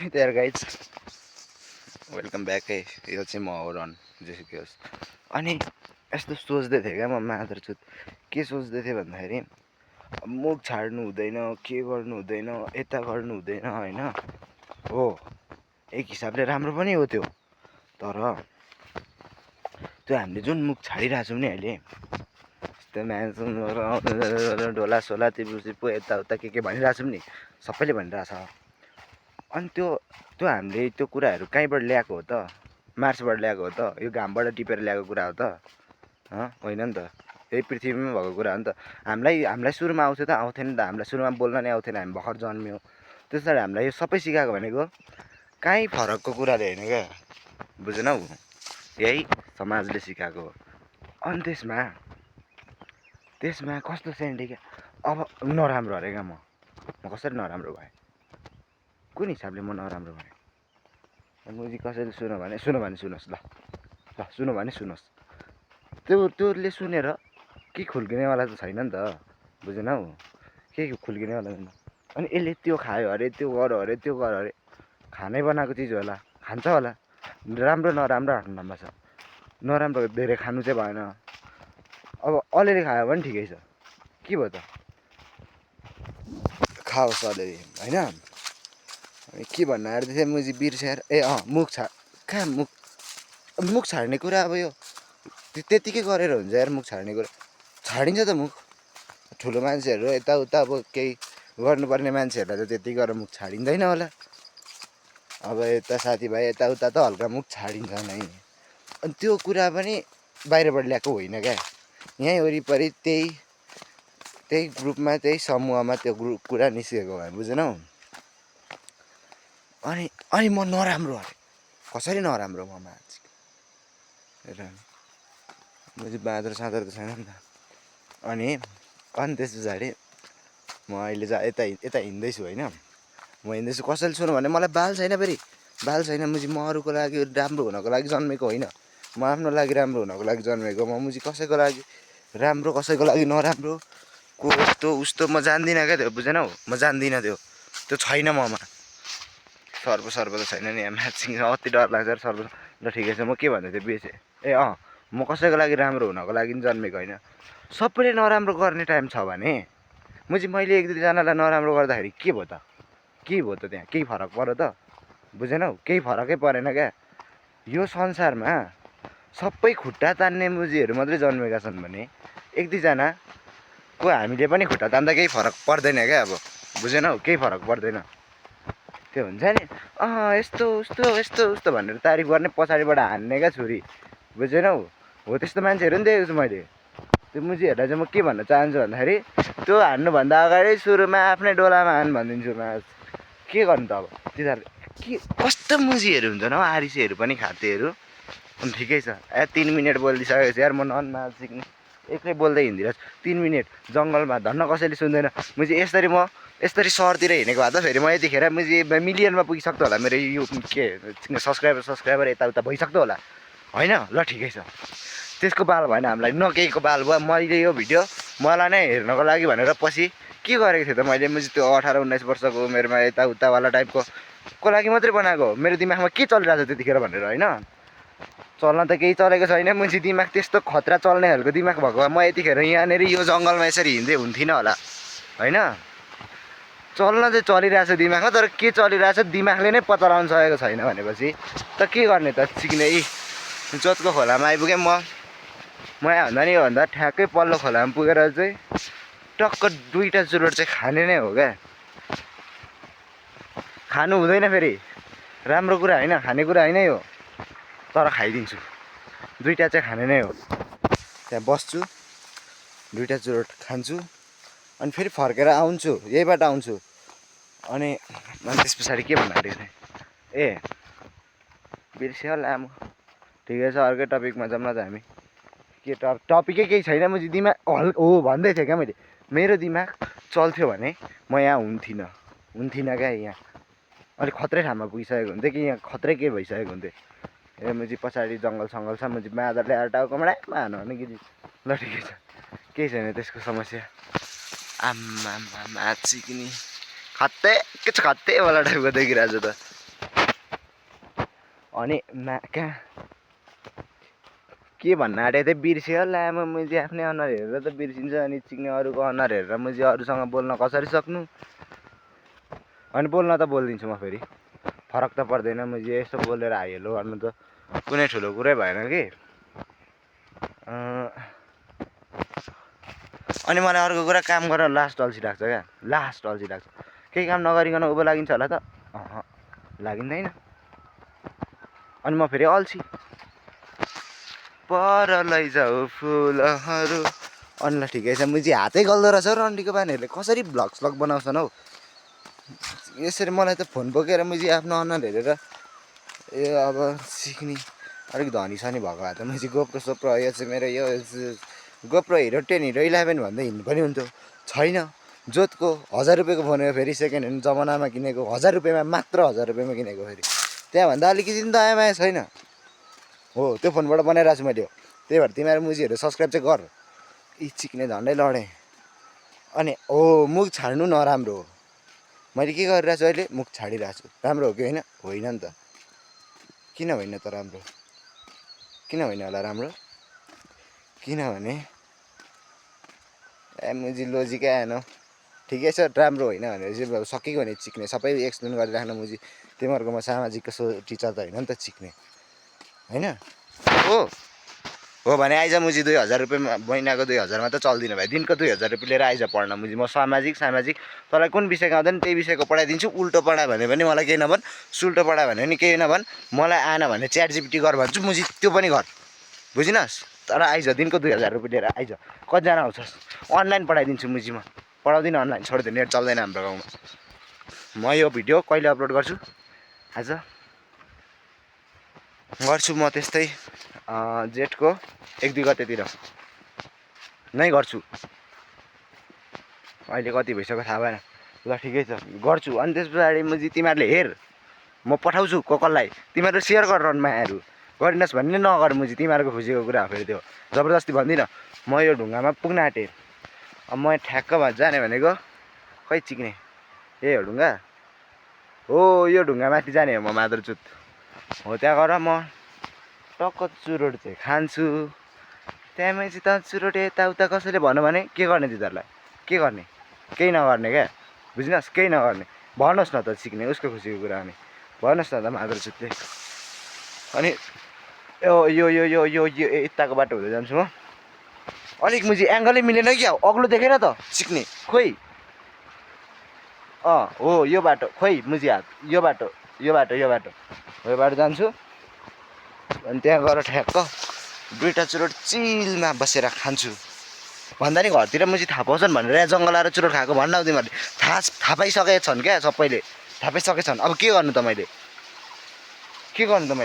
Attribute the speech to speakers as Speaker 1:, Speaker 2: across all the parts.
Speaker 1: There guys welcome back है। यो चाहिँ म हो रन जेसुकै होस्। अनि यस्तो सोच्दै थिएँ क्या म मादरचुत के सोच्दै थिएँ भन्दाखेरि मुख छाड्नु हुँदैन, के गर्नु हुँदैन, यता गर्नु हुँदैन होइन। हो एक हिसाबले राम्रो पनि हो त्यो, तर त्यो हामीले जुन मुख छाडिरहेछौँ नि अहिले यस्तो ढोला सोला टिपु टिपु यताउता के भनिरहेछौँ नि, सबैले भनिरहेछ। अनि त्यो हामीले त्यो कुराहरू कहीँबाट ल्याएको हो त? मार्सबाट ल्याएको हो त? यो घामबाट टिपेर ल्याएको कुरा हो त? होइन नि त, यही पृथ्वीमा भएको कुरा हो नि त। हामीलाई सुरुमा आउँथ्यो त? आउँथेन नि त। हामीलाई सुरुमा बोल्न नै आउँथेन, हामी भर्खर जन्मियौँ। त्यस कारण हामीलाई यो सबै सिकाएको भनेको काहीँ फरकको कुराले होइन क्या, बुझेनौ? यही समाजले सिकाएको हो। अनि त्यसमा कस्तो सेन्डी क्या, अब नराम्रो अरे क्या म कसरी नराम्रो भएँ? कुन हिसाबले म नराम्रो भएँ? मुजी कसैले सुन्यो भने सुन्नुहोस् ल सुन्यो भने सुन्नुहोस्। त्योले सुनेर के खुल्किनेवाला त छैन नि त, बुझेनौ? के खुल्किनेवाला छैन। अनि यसले त्यो खायो अरे, त्यो गर्यो अरे, त्यो गर्यो अरे, खानै बनाएको चिज होला, खान्छ होला। राम्रो नराम्रो आफ्नो ठाउँमा छ। नराम्रो धेरै खानु चाहिँ भएन। अब अलिअलि खायो भने ठिकै छ, के भयो त? खाओस् अलिअलि होइन। के भन्न आँट्दै थिएँ मुजी बिर्सेर। कहाँ मुख छाड्ने कुरा? अब यो त्यतिकै गरेर हुन्छ यार। मुख छाड्ने कुरा छाडिन्छ त मुख। ठुलो मान्छेहरू यताउता अब केही गर्नुपर्ने मान्छेहरूलाई त त्यति गरेर मुख छाडिँदैन होला। अब यता साथीभाइ यताउता त हल्का मुख छाडिन्छ नै। अनि त्यो कुरा पनि बाहिरबाट ल्याएको होइन क्या, यहीँ वरिपरि त्यही ग्रुपमा, त्यही समूहमा त्यो कुरा निस्केको भए, बुझेनौ? अनि म नराम्रो अरे, कसरी नराम्रो म मान्छे? म चाहिँ बाँदर साँदर त छैन नि त। अनि त्यस पछाडि म अहिले यता हिँड्दैछु होइन। म हिँड्दैछु, कसैले सुन्यो भने मलाई बाल छैन, फेरि बाल छैन। मुजी म अरूको लागि राम्रो हुनको लागि जन्मेको होइन, म आफ्नो लागि राम्रो हुनको लागि जन्मेको। म मुजी कसैको लागि राम्रो, कसैको लागि नराम्रो, को यस्तो उस्तो म जान्दिनँ क्या त्यो, बुझेनौ? म जान्दिनँ त्यो छैन ममा। सर्व त छैन नि, म्याचिङ अति डर लाग्छ सर्व। ल ठिकै छ, म के भन्दै थिएँ बिर्सेँ। म कसैको लागि राम्रो हुनको लागि पनि जन्मेको होइन। सबैले नराम्रो गर्ने टाइम छ भने मैले एक दुईजनालाई नराम्रो गर्दाखेरि के भयो त? त्यहाँ केही फरक पर्यो त? बुझेनौ? केही फरकै परेन क्या। यो संसारमा सबै खुट्टा तान्ने मुजीहरू मात्रै जन्मेका छन् भने एक दुईजनाको हामीले पनि खुट्टा तान्दा केही फरक पर्दैन क्या। अब बुझेनौ? केही फरक पर्दैन। त्यो हुन्छ नि यस्तो उस्तो भनेर तारिफ गर्ने, पछाडिबाट हान्ने क्या छुरी, बुझेनौ? हो त्यस्तो मान्छेहरू नि देखेको छु मैले। त्यो मुजीहरूलाई चाहिँ म के भन्न चाहन्छु भन्दाखेरि त्यो हान्नुभन्दा अगाडि सुरुमा आफ्नै डोलामा हान भनिदिन्छु। के गर्नु त अब तिनीहरूले? के कस्तो मुजीहरू हुन्छन् हौ, आरिसेहरू पनि खातेहरू। अनि ठिकै छ 3 मिनट बोलिदिइसकेको छु यार। म नन एक्लै बोल्दै हिँडिरहेको छु 3 मिनट जङ्गलमा, धन्न कसैले सुन्दैन। यसरी सहरतिर हिँडेको भए त फेरि म यतिखेर मिलियनमा पुगिसक्थ्यो होला। मेरो यो सब्सक्राइबर यताउता भइसक्थ्यो होला होइन। ल ठिकै छ, त्यसको बाल भएन हामीलाई, न केहीको बाल भयो। मैले यो भिडियो मलाई नै हेर्नको लागि भनेर पछि के गरेको थिएँ त मैले? त्यो 18-19 वर्षको उमेरमा यताउतावाला टाइपको लागि मात्रै बनाएको हो। मेरो दिमागमा के चलिरहेको छ त्यतिखेर भनेर होइन। चल्न त केही चलेको छैन। मुझी दिमाग त्यस्तो खतरा चल्ने खालको दिमाग भएको भए म यतिखेर यहाँनिर यो जङ्गलमा यसरी हिँड्दै हुन्थिनँ होला होइन। चल्न चाहिँ चलिरहेछ दिमागमा, तर के चलिरहेछ दिमागले नै पत्ता लगाउन सकेको छैन भनेपछि त के गर्ने त? सिक्ने जोतको खोलामा आइपुगेँ म यहाँभन्दा नि योभन्दा ठ्याक्कै पल्लो खोलामा पुगेर चाहिँ टक्क 2टा चुरोट चाहिँ खाने नै हो क्या। खानु हुँदैन फेरि, राम्रो कुरा होइन, खाने कुरा होइन यो, तर खाइदिन्छु। 2टा चाहिँ खाने नै हो। त्यहाँ बस्छु, 2टा चुरोट खान्छु, अनि फेरि फर्केर आउँछु, यहीबाट आउँछु। अनि त्यस पछाडि के भन्नु आँटेको थिएँ? बिर्स्यो लामो। ठिकै छ, अर्कै टपिकमा जाऊँ न त हामी। के टपिकै केही छैन। मुझी दिमाग भन्दै थिएँ क्या मैले, मेरो दिमाग चल्थ्यो भने म यहाँ हुन्थिनँ क्या। यहाँ अलिक खत्रै ठाउँमा पुगिसकेको हुन्थेँ कि यहाँ खत्रै के भइसकेको हुन्थेँ। मुझी पछाडि जङ्गल सङ्गल छ, मुझी बाँदरले आएर टाउकोमा हान्नु भने कि। ल ठिकै छ, केही छैन त्यसको समस्या। आम्मा चिक्नी खत्ते के छ, खत्तेवाला टाइपको देखिरहेको छ त। अनि कहाँ के भन्न आँटेको थिएँ बिर्स्यो लामो मुजी आफ्नै अनुहार हेरेर त बिर्सिन्छ अनि चिक्ने अरूको अनुहार हेरेर मुजी अरूसँग बोल्न कसरी सक्नु अनि बोल्न त बोलिदिन्छु म फेरि फरक त पर्दैन मुजी यसो बोलेर हाइहेलो गर्नु त कुनै ठुलो कुरै भएन कि अनि मलाई अर्को कुरा काम गरेर लास्ट अल्छी लाग्छ क्या लास्ट अल्छी लाग्छ केही काम नगरिकन उँभो लागिन्छ होला त लागिँदैन अनि म फेरि अल्छी पर लैजाऊ फुलहरू अनि ल ठिकै छ मुजी हातै गल्दो रहेछ रन्डीको बानीहरूले कसरी भ्लग स्लग बनाउँछन् हौ यसरी मलाई त फोन बोकेर मुजी आफ्नो अनुहार हेरेर ए अब सिक्ने अलिक धनी सनी भएको भए त मुजी गोप्रो सोप्रो यो चाहिँ मेरो यो गोप्रो हिरो 10 हिरो 11 भन्दै हिँड्नु पनि हुन्थ्यो छैन जोतको 1000 रुपियाँको फोन हो फेरि सेकेन्ड ह्यान्ड जमानामा किनेको 1000 रुपियाँमा मात्र 1000 रुपियाँमा किनेको फेरि त्यहाँभन्दा अलिकति नि दया माया छैन हो त्यो फोनबाट बनाइरहेको छु मैले त्यही भएर तिमीहरू मुजीहरू सब्सक्राइब चाहिँ गर यी चिक्ने झन्डै लडेँ अनि हो मुख छाड्नु नराम्रो हो मैले के गरिरहेको छु अहिले मुख छाडिरहेको छु राम्रो हो कि होइन होइन नि त किन होइन त राम्रो किन होइन होला राम्रो किनभने मुजी लोजिकै आएन ठिकै छ राम्रो होइन भनेर चाहिँ सकेको भने चिक्ने सबै एक्सप्लेन गरिराख्न मुजी तिमीहरूकोमा सामाजिकको टिचर त होइन नि त चिक्ने होइन हो भने आइज मुजी 2000 रुपियाँमा महिनाको 2000मा त चल्दिनँ भाइ दिनको 2000 रुपियाँ लिएर आइज पढ्न मुजी म सामाजिक तँलाई कुन विषयको आउँदैन त्यही विषयको पढाइदिन्छु उल्टो पढायो भने पनि मलाई केही नभन् सुल्टो पढायो भने पनि केही नभन् मलाई आएन भने च्याट जिपिटी गर भन्छु मुजी त्यो पनि गर बुझिनस् तर आइज दिनको 2000 रुपियाँ लिएर आइज कतिजना आउँछस् अनलाइन पढाइदिन्छु मुजी म पढाउँदिनँ अनलाइन छोडिदिनु नेट चल्दैन हाम्रो गाउँमा म यो भिडियो कहिले अपलोड गर्छु आज गर्छु म त्यस्तै जेठको 1-2 गतेतिर नै गर्छु अहिले कति भइसक्यो थाहा भएन ल ठिकै छ गर्छु अनि त्यस पछाडि मुजी तिमीहरूले हेर म पठाउँछु कसलाई तिमीहरू सेयर गर मायाहरू गरिनस् भन्ने नगर मुजी तिमीहरूको खुसीको कुरा हो फेरि त्यो जबरजस्ती भन्दिनँ म यो ढुङ्गामा पुग्न आँटेँ अब म ठ्याक्क जाने भनेको खै चिक्ने ए हो ढुङ्गा हो यो ढुङ्गा माथि जाने हो म मादरचुत हो त्यहाँ गएर म टक्क चुरोट चाहिँ खान्छु त्यहाँपछि त चुरोट यताउता कसैले भन्यो भने के गर्ने तिनीहरूलाई के गर्ने केही नगर्ने क्या बुझिनस् केही नगर्ने भन्नुहोस् न त सिक्ने उसको खुसीको कुरा अनि भन्नुहोस् न त मादरचुतले अनि यो यो यो यो यो यो यताको बाटो हुँदै जान्छु म अलिक मुजी एङ्गलै मिलेन क्या अग्लो देखेन त सिक्ने खोइ हो यो बाटो खोइ मुजी हात यो बाटो हो यो बाटो जान्छु अनि त्यहाँ गएर ठ्याक्क 2टा चुरोट चिलमा बसेर खान्छु भन्दा नि घरतिर मुजी थाहा पाउँछन् भनेर यहाँ जङ्गल आएर चुरोट खाएको भन्न आउँदै मैले थाहा पाइसकेका छन् क्या सबैले थाहा पाइसकेछन् अब के गर्नु त मैले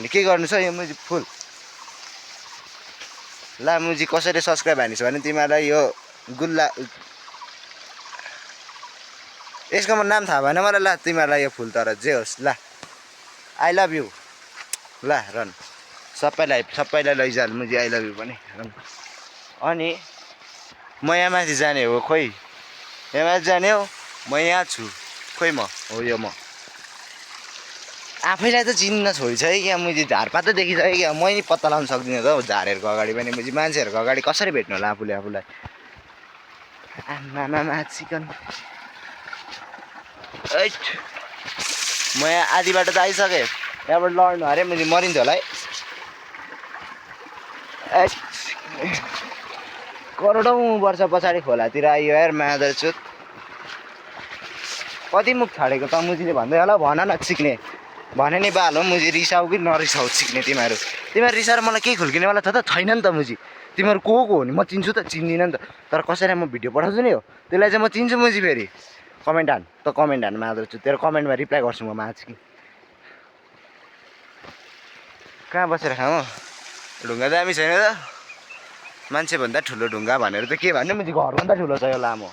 Speaker 1: के गर्नु छ यो मुजी फुल ला मुजी कसैले सब्सक्राइब हानिस् भने तिमीहरूलाई यो गुल्ला यसको म नाम थाहा भएन मलाई ला तिमीहरूलाई यो फुल तर जे होस् ला आई लभ यु ला रन सबैलाई लैजाल मुजी आई लभ यु पनि रन अनि म यहाँ माथि जाने हो खोइ यहाँ माथि जाने हो म यहाँ छु खोइ म हो यो म आफैलाई त चिन्न छोडिछ है क्या मुजी झारपात त देखिसक्यो क्या मै नि पत्ता लगाउन सक्दिनँ त हौ झारहरूको अगाडि पनि मुजी मान्छेहरूको अगाडि कसरी भेट्नु होला आफूलाई आमामा चिकन ऐट म यहाँ आधी बाटो त आइसकेँ यहाँबाट लड्नु अरे मुजी मरिन्थ्यो होला है करोडौँ वर्ष पछाडि खोलातिर आइयो यार मादरचुत कति मुख छाडेको त मुजीले भन्दै होला भन न सिक्ने भने नि बाल हो मुजी रिसाउ कि नरिसाउ सिक्ने तिमीहरू रिसाएर मलाई केही खुल्किनेवाला छ त छैन नि त मुजी तिमीहरू को हो नि म चिन्छु त चिन्दिनँ नि त तर कसैलाई म भिडियो पठाउँछु नि हो त्यसलाई चाहिँ म चिन्छु मुजी फेरि कमेन्ट हान मादरचुत तेरो कमेन्टमा रिप्लाई गर्छु म आज कि कहाँ बसेर खाऊँ ढुङ्गा दामी छैन त मान्छेभन्दा ठुलो ढुङ्गा भनेर त के भन्नु मुजी घरभन्दा ठुलो छ यो लामो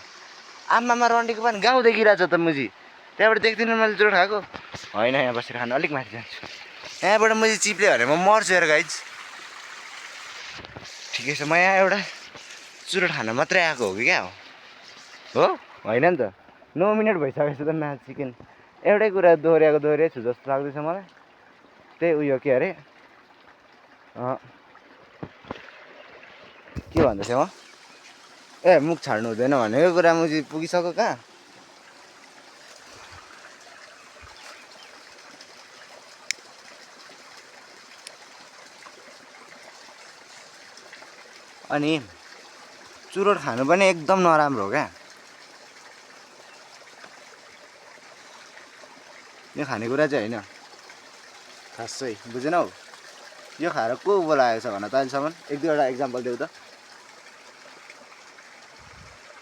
Speaker 1: आमामा रन्डीको पनि गाउँ देखिरहेछ त मुजी त्यहाँबाट देख्दिनँ मैले चुरोट खाएको होइन यहाँ बसेर खानु अलिक माथि जान्छु यहाँबाट मुजी चिप्ल्यो भने म मर्छु यार गाइज ठिकै छ म यहाँ एउटा चुरोट खान मात्रै आएको हो कि क्या हो होइन नि त 9 मिनट भइसकेको छ त म्याच चिकन एउटै कुरा दोहोऱ्याएको छु जस्तो लाग्दैछ मलाई त्यही उयो के अरे के भन्दैछ म ए मुख छाड्नु हुँदैन भनेको कुरा मुजी पुगिसक्यो कहाँ अनि चुरोट खानु पनि एकदम नराम्रो हो क्या यो खानेकुरा चाहिँ होइन खासै बुझेनौ यो खाएर को उँभो लागेको छ भन त अहिलेसम्म एक दुईवटा इक्जाम्पल देऊ त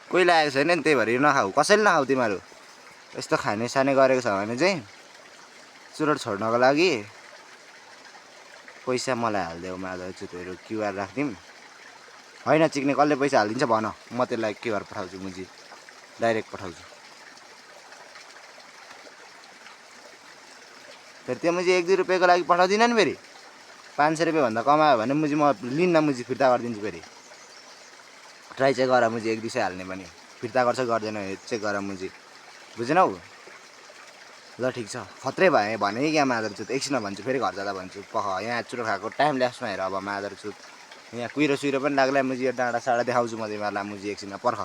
Speaker 1: कोही लागेको छैन नि त्यही भएर यो नखाऊ कसैले नखाऊ तिमीहरू यस्तो खाने साने गरेको छ भने चाहिँ चुरोट छोड्नको लागि पैसा मलाई हालिदेऊ माधवचुतहरू क्युआर राखिदिउँ होइन चिक्ने कसले पैसा हालिदिन्छ भन म त्यसलाई क्युआर पठाउँछु मुजी डाइरेक्ट पठाउँछु फेरि त्यो मुजी 1-2 रुपियाँको लागि पठाउँदिनँ नि फेरि 500 रुपियाँभन्दा कमायो भने मुजी म लिन्न मुजी फिर्ता गरिदिन्छु फेरि ट्राई चाहिँ गर मुजी 1-2 सय हाल्ने पनि फिर्ता गर्छ गर्दैन चेक गर मुजी बुझेनौ ल ठिक छ खत्रै भए भने क्या मादरचुत एकछिन भन्छु फेरि घर जाँदा भन्छु पख यहाँ चुरो खाएको टाइम ल्याप्समा हेर अब मादरचुत यहाँ कुहिरो सुइरो पनि लाग्ला मुजी यो डाँडा साडा देखाउँछु म तिमीहरूलाई मुजी एकछिनमा पर्ख